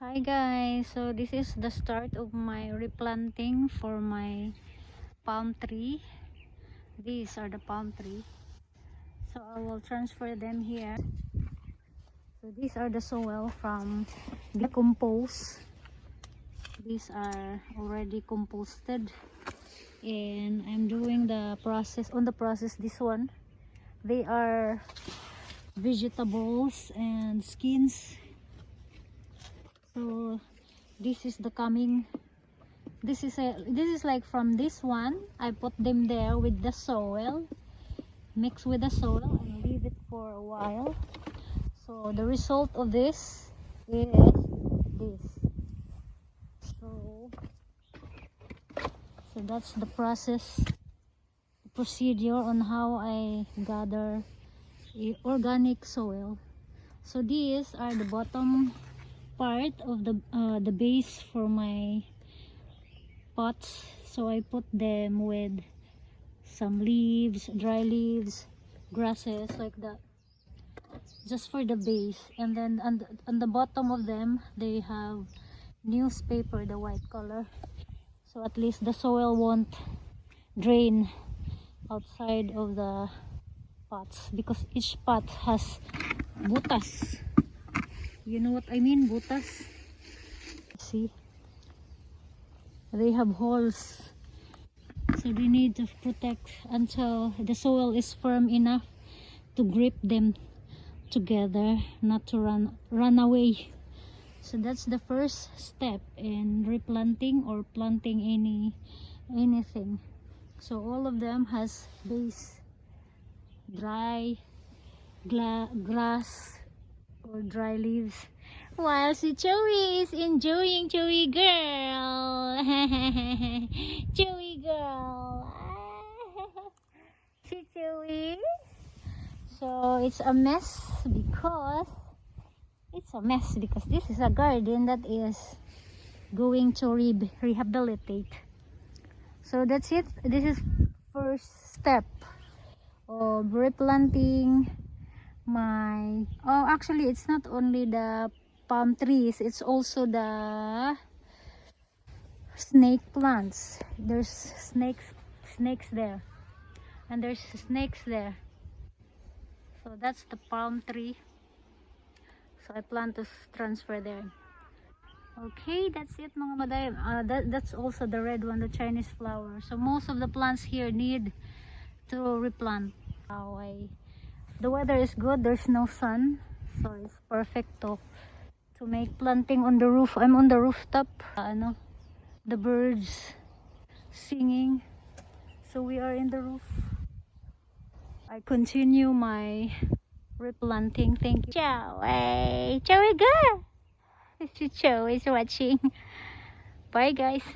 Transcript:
Hi guys, so this is the start of my replanting for my palm tree. These are the palm tree, so I will transfer them here. So these are the soil from decompose. These are already composted, and I'm doing the process. On the process, this one, they are vegetables and skins. So this is the coming. This is like from this one. I put them there with the soil, mix with the soil, and leave it for a while. So the result of this is this. So that's the procedure on how I gather organic soil. So these are the bottom part of the base for my pots. So I put them with some leaves, dry leaves, grasses like that, just for the base. And then on the bottom of them they have newspaper, the white color, so at least the soil won't drain outside of the pots, because each pot has butas. You know what I mean, butas? See, they have holes, so they need to protect until the soil is firm enough to grip them together, not to run away. So that's the first step in replanting or planting anything. So all of them has base, dry grass or dry leaves, while si Joey is enjoying. Joey girl. Joey girl. Si Joey. So it's a mess because this is a garden that is going to rehabilitate. So that's it. This is first step of replanting my, oh, actually it's not only the palm trees, it's also the snake plants. There's snakes there, and there's snakes there. So that's the palm tree, so I plan to transfer there. Okay, that's it mga madayam. That's also the red one, the Chinese flower. So most of the plants here need to replant. The weather is good, there's no sun, so it's perfect to make planting on the roof. I'm on the rooftop. The birds singing, so we are in the roof. I continue my replanting. Thank you. Joey girl. Joey is watching. Bye guys.